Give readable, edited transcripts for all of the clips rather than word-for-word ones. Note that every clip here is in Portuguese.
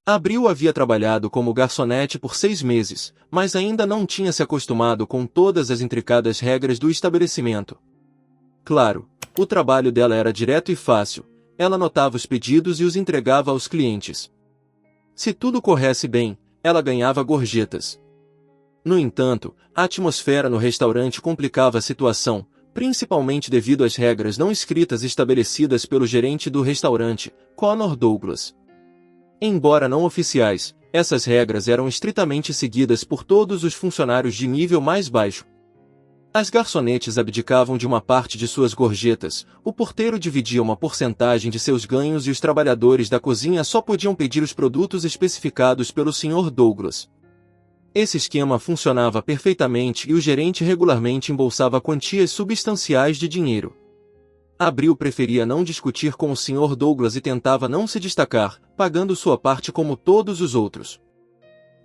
Abril havia trabalhado como garçonete por 6 meses, mas ainda não tinha se acostumado com todas as intricadas regras do estabelecimento. Claro, o trabalho dela era direto e fácil, ela anotava os pedidos e os entregava aos clientes. Se tudo corresse bem, ela ganhava gorjetas. No entanto, a atmosfera no restaurante complicava a situação, principalmente devido às regras não escritas estabelecidas pelo gerente do restaurante, Connor Douglas. Embora não oficiais, essas regras eram estritamente seguidas por todos os funcionários de nível mais baixo. As garçonetes abdicavam de uma parte de suas gorjetas, o porteiro dividia uma porcentagem de seus ganhos e os trabalhadores da cozinha só podiam pedir os produtos especificados pelo Sr. Douglas. Esse esquema funcionava perfeitamente e o gerente regularmente embolsava quantias substanciais de dinheiro. Abril preferia não discutir com o Sr. Douglas e tentava não se destacar, pagando sua parte como todos os outros.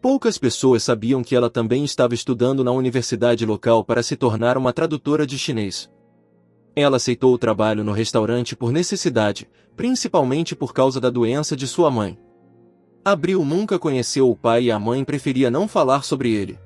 Poucas pessoas sabiam que ela também estava estudando na universidade local para se tornar uma tradutora de chinês. Ela aceitou o trabalho no restaurante por necessidade, principalmente por causa da doença de sua mãe. Abril nunca conheceu o pai e a mãe preferia não falar sobre ele.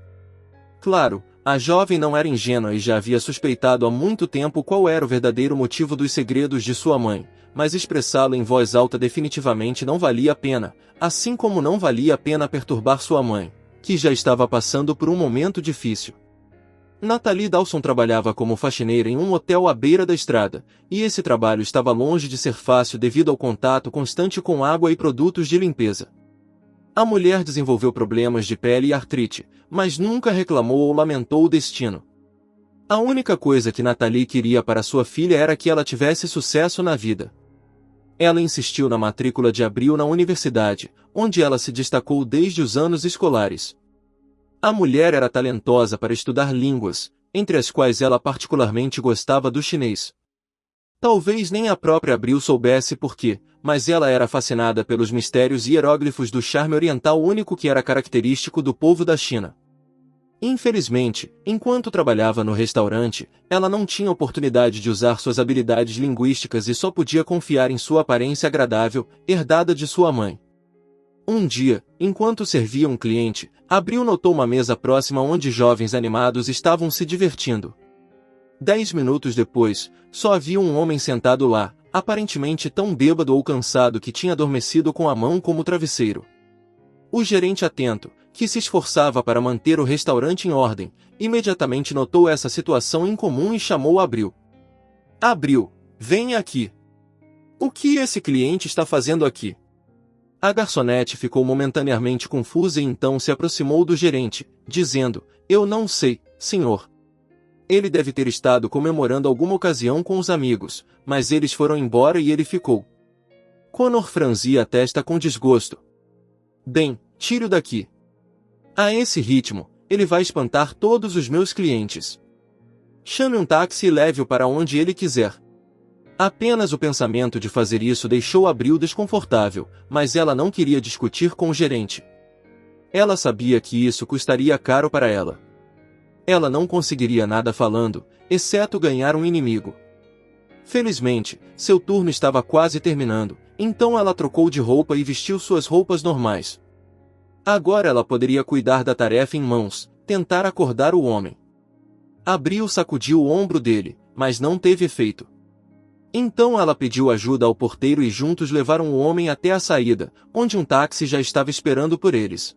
Claro, a jovem não era ingênua e já havia suspeitado há muito tempo qual era o verdadeiro motivo dos segredos de sua mãe, mas expressá-lo em voz alta definitivamente não valia a pena, assim como não valia a pena perturbar sua mãe, que já estava passando por um momento difícil. Natalie Dawson trabalhava como faxineira em um hotel à beira da estrada, e esse trabalho estava longe de ser fácil devido ao contato constante com água e produtos de limpeza. A mulher desenvolveu problemas de pele e artrite, mas nunca reclamou ou lamentou o destino. A única coisa que Natalie queria para sua filha era que ela tivesse sucesso na vida. Ela insistiu na matrícula de Abril na universidade, onde ela se destacou desde os anos escolares. A mulher era talentosa para estudar línguas, entre as quais ela particularmente gostava do chinês. Talvez nem a própria Abril soubesse por quê, mas ela era fascinada pelos mistérios e hieróglifos do charme oriental único que era característico do povo da China. Infelizmente, enquanto trabalhava no restaurante, ela não tinha oportunidade de usar suas habilidades linguísticas e só podia confiar em sua aparência agradável, herdada de sua mãe. Um dia, enquanto servia um cliente, Abril notou uma mesa próxima onde jovens animados estavam se divertindo. 10 minutos depois, só havia um homem sentado lá, aparentemente tão bêbado ou cansado que tinha adormecido com a mão como travesseiro. O gerente atento, que se esforçava para manter o restaurante em ordem, imediatamente notou essa situação incomum e chamou Abril. Abril, venha aqui. O que esse cliente está fazendo aqui? A garçonete ficou momentaneamente confusa e então se aproximou do gerente, dizendo, eu não sei, senhor. Ele deve ter estado comemorando alguma ocasião com os amigos, mas eles foram embora e ele ficou. Connor franzia a testa com desgosto. Bem, tire-o daqui. A esse ritmo, ele vai espantar todos os meus clientes. Chame um táxi e leve-o para onde ele quiser. Apenas o pensamento de fazer isso deixou Abril desconfortável, mas ela não queria discutir com o gerente. Ela sabia que isso custaria caro para ela. Ela não conseguiria nada falando, exceto ganhar um inimigo. Felizmente, seu turno estava quase terminando, então ela trocou de roupa e vestiu suas roupas normais. Agora ela poderia cuidar da tarefa em mãos, tentar acordar o homem. Abril sacudiu o ombro dele, mas não teve efeito. Então ela pediu ajuda ao porteiro e juntos levaram o homem até a saída, onde um táxi já estava esperando por eles.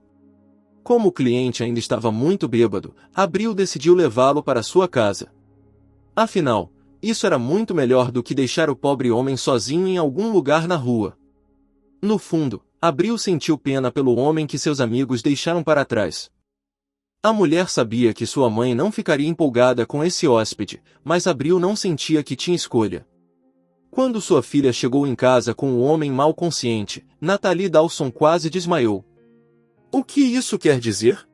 Como o cliente ainda estava muito bêbado, Abril decidiu levá-lo para sua casa. Afinal, isso era muito melhor do que deixar o pobre homem sozinho em algum lugar na rua. No fundo, Abril sentiu pena pelo homem que seus amigos deixaram para trás. A mulher sabia que sua mãe não ficaria empolgada com esse hóspede, mas Abril não sentia que tinha escolha. Quando sua filha chegou em casa com o homem mal consciente, Natalie Dawson quase desmaiou. O que isso quer dizer?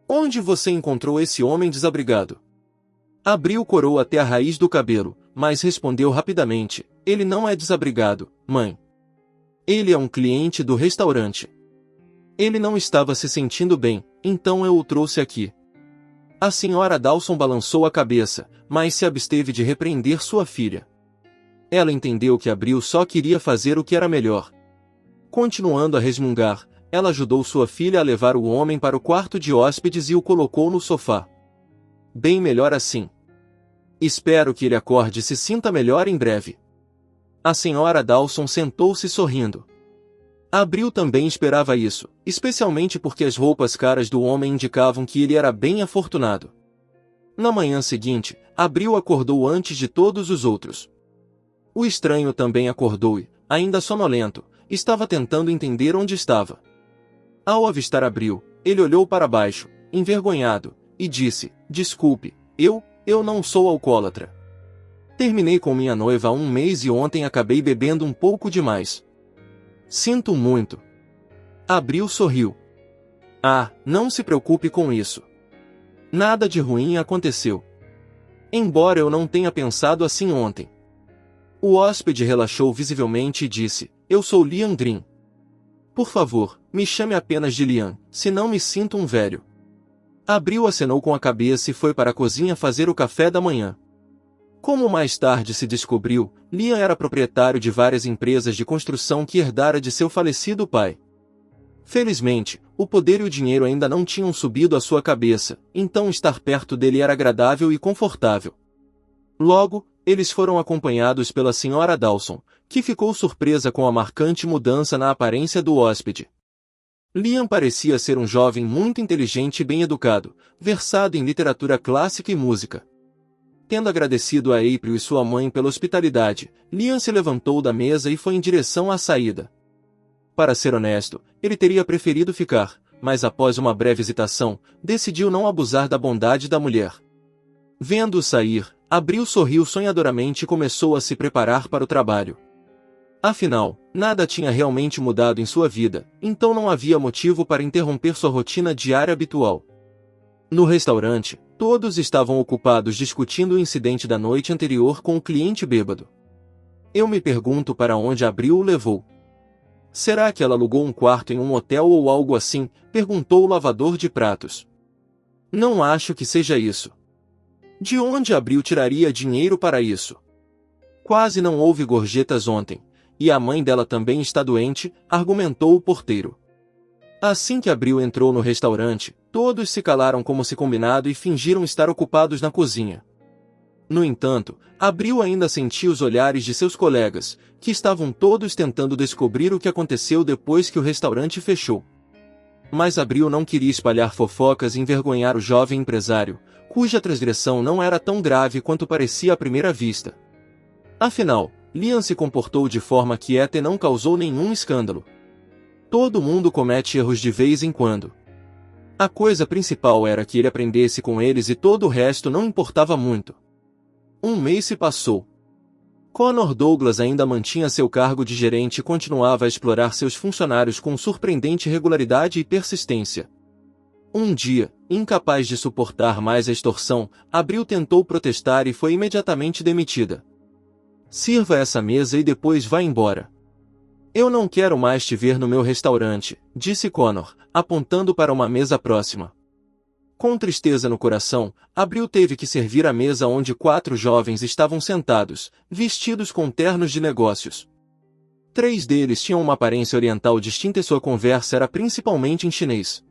Onde você encontrou esse homem desabrigado? Abril corou até a raiz do cabelo, mas respondeu rapidamente, ele não é desabrigado, mãe. Ele é um cliente do restaurante. Ele não estava se sentindo bem, então eu o trouxe aqui. A senhora Dawson balançou a cabeça, mas se absteve de repreender sua filha. Ela entendeu que Abril só queria fazer o que era melhor. Continuando a resmungar, ela ajudou sua filha a levar o homem para o quarto de hóspedes e o colocou no sofá. Bem melhor assim. Espero que ele acorde e se sinta melhor em breve. A senhora Dawson sentou-se sorrindo. Abril também esperava isso, especialmente porque as roupas caras do homem indicavam que ele era bem afortunado. Na manhã seguinte, Abril acordou antes de todos os outros. O estranho também acordou e, ainda sonolento, estava tentando entender onde estava. Ao avistar Abril, ele olhou para baixo, envergonhado, e disse: "Desculpe, eu não sou alcoólatra. Terminei com minha noiva há um mês e ontem acabei bebendo um pouco demais. Sinto muito." Abril sorriu. "Ah, não se preocupe com isso. Nada de ruim aconteceu. Embora eu não tenha pensado assim ontem." O hóspede relaxou visivelmente e disse: "Eu sou Liam Green. Por favor, me chame apenas de Liam, senão me sinto um velho." Abril acenou com a cabeça e foi para a cozinha fazer o café da manhã. Como mais tarde se descobriu, Liam era proprietário de várias empresas de construção que herdara de seu falecido pai. Felizmente, o poder e o dinheiro ainda não tinham subido à sua cabeça, então estar perto dele era agradável e confortável. Logo, eles foram acompanhados pela senhora Dawson, que ficou surpresa com a marcante mudança na aparência do hóspede. Liam parecia ser um jovem muito inteligente e bem educado, versado em literatura clássica e música. Tendo agradecido a April e sua mãe pela hospitalidade, Liam se levantou da mesa e foi em direção à saída. Para ser honesto, ele teria preferido ficar, mas após uma breve hesitação, decidiu não abusar da bondade da mulher. Vendo-o sair, Abril sorriu sonhadoramente e começou a se preparar para o trabalho. Afinal, nada tinha realmente mudado em sua vida, então não havia motivo para interromper sua rotina diária habitual. No restaurante, todos estavam ocupados discutindo o incidente da noite anterior com o cliente bêbado. Eu me pergunto para onde Abril o levou. Será que ela alugou um quarto em um hotel ou algo assim? Perguntou o lavador de pratos. Não acho que seja isso. De onde Abril tiraria dinheiro para isso? Quase não houve gorjetas ontem. E a mãe dela também está doente, argumentou o porteiro. Assim que Abril entrou no restaurante, todos se calaram como se combinado e fingiram estar ocupados na cozinha. No entanto, Abril ainda sentia os olhares de seus colegas, que estavam todos tentando descobrir o que aconteceu depois que o restaurante fechou. Mas Abril não queria espalhar fofocas e envergonhar o jovem empresário, cuja transgressão não era tão grave quanto parecia à primeira vista. Afinal, Liam se comportou de forma quieta e não causou nenhum escândalo. Todo mundo comete erros de vez em quando. A coisa principal era que ele aprendesse com eles e todo o resto não importava muito. Um mês se passou. Connor Douglas ainda mantinha seu cargo de gerente e continuava a explorar seus funcionários com surpreendente regularidade e persistência. Um dia, incapaz de suportar mais a extorsão, Abril tentou protestar e foi imediatamente demitida. "Sirva essa mesa e depois vá embora. Eu não quero mais te ver no meu restaurante", disse Connor, apontando para uma mesa próxima. Com tristeza no coração, Abril teve que servir a mesa onde 4 jovens estavam sentados, vestidos com ternos de negócios. 3 deles tinham uma aparência oriental distinta e sua conversa era principalmente em chinês.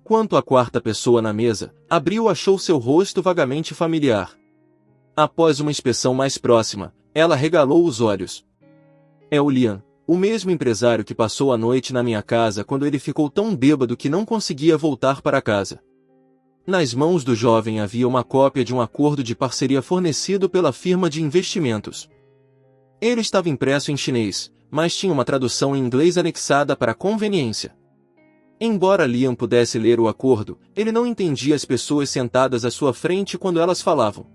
Quanto à 4ª pessoa na mesa, Abril achou seu rosto vagamente familiar. Após uma inspeção mais próxima, ela regalou os olhos. "É o Liam, o mesmo empresário que passou a noite na minha casa quando ele ficou tão bêbado que não conseguia voltar para casa." Nas mãos do jovem havia uma cópia de um acordo de parceria fornecido pela firma de investimentos. Ele estava impresso em chinês, mas tinha uma tradução em inglês anexada para conveniência. Embora Liam pudesse ler o acordo, ele não entendia as pessoas sentadas à sua frente quando elas falavam.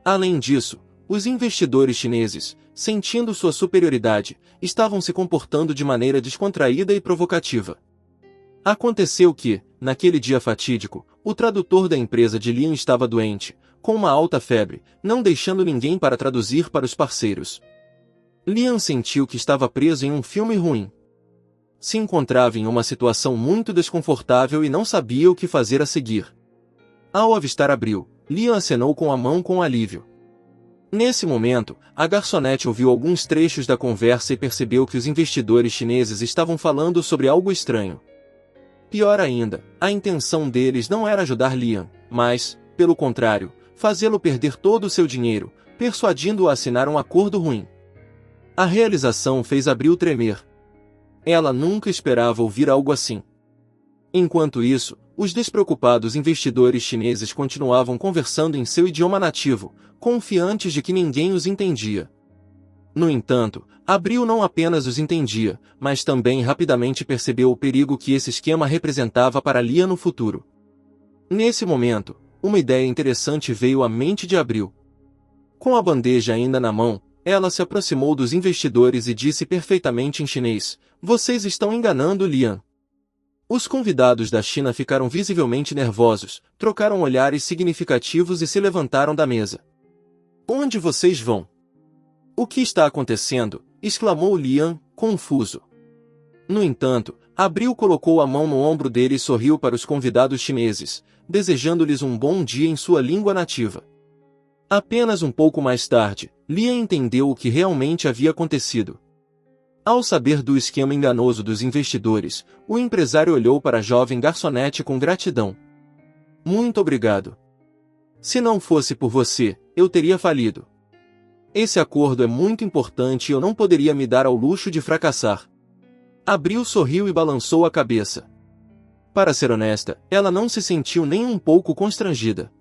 Além disso, os investidores chineses, sentindo sua superioridade, estavam se comportando de maneira descontraída e provocativa. Aconteceu que, naquele dia fatídico, o tradutor da empresa de Liam estava doente, com uma alta febre, não deixando ninguém para traduzir para os parceiros. Liam sentiu que estava preso em um filme ruim. Se encontrava em uma situação muito desconfortável e não sabia o que fazer a seguir. Ao avistar Abril, Liam acenou com a mão com alívio. Nesse momento, a garçonete ouviu alguns trechos da conversa e percebeu que os investidores chineses estavam falando sobre algo estranho. Pior ainda, a intenção deles não era ajudar Liam, mas, pelo contrário, fazê-lo perder todo o seu dinheiro, persuadindo-o a assinar um acordo ruim. A realização fez Abril tremer. Ela nunca esperava ouvir algo assim. Enquanto isso, os despreocupados investidores chineses continuavam conversando em seu idioma nativo, confiantes de que ninguém os entendia. No entanto, Abril não apenas os entendia, mas também rapidamente percebeu o perigo que esse esquema representava para Liam no futuro. Nesse momento, uma ideia interessante veio à mente de Abril. Com a bandeja ainda na mão, ela se aproximou dos investidores e disse perfeitamente em chinês: "Vocês estão enganando Liam." Os convidados da China ficaram visivelmente nervosos, trocaram olhares significativos e se levantaram da mesa. "Onde vocês vão? O que está acontecendo?" exclamou Liam, confuso. No entanto, Abril colocou a mão no ombro dele e sorriu para os convidados chineses, desejando-lhes um bom dia em sua língua nativa. Apenas um pouco mais tarde, Liam entendeu o que realmente havia acontecido. Ao saber do esquema enganoso dos investidores, o empresário olhou para a jovem garçonete com gratidão. "Muito obrigado. Se não fosse por você, eu teria falido. Esse acordo é muito importante e eu não poderia me dar ao luxo de fracassar." Abril sorriu e balançou a cabeça. Para ser honesta, ela não se sentiu nem um pouco constrangida.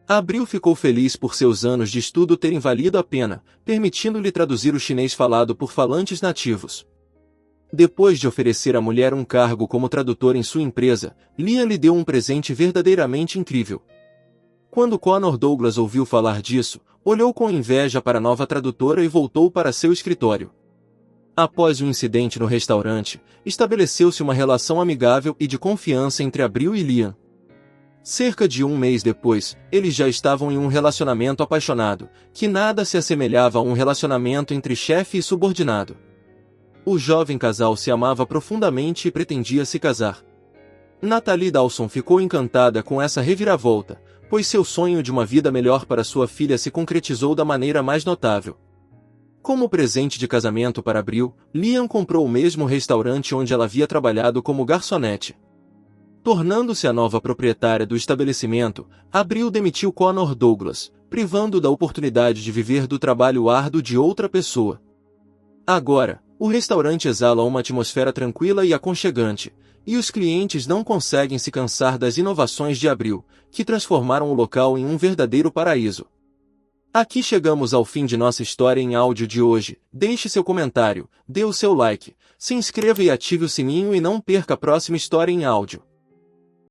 Abril ficou feliz por seus anos de estudo terem valido a pena, permitindo-lhe traduzir o chinês falado por falantes nativos. Depois de oferecer à mulher um cargo como tradutor em sua empresa, Liam lhe deu um presente verdadeiramente incrível. Quando Connor Douglas ouviu falar disso, olhou com inveja para a nova tradutora e voltou para seu escritório. Após o incidente no restaurante, estabeleceu-se uma relação amigável e de confiança entre Abril e Liam. Cerca de um mês depois, eles já estavam em um relacionamento apaixonado, que nada se assemelhava a um relacionamento entre chefe e subordinado. O jovem casal se amava profundamente e pretendia se casar. Natalie Dawson ficou encantada com essa reviravolta, pois seu sonho de uma vida melhor para sua filha se concretizou da maneira mais notável. Como presente de casamento para Abril, Liam comprou o mesmo restaurante onde ela havia trabalhado como garçonete. Tornando-se a nova proprietária do estabelecimento, Abril demitiu Connor Douglas, privando-o da oportunidade de viver do trabalho árduo de outra pessoa. Agora, o restaurante exala uma atmosfera tranquila e aconchegante, e os clientes não conseguem se cansar das inovações de Abril, que transformaram o local em um verdadeiro paraíso. Aqui chegamos ao fim de nossa história em áudio de hoje. Deixe seu comentário, dê o seu like, se inscreva e ative o sininho e não perca a próxima história em áudio.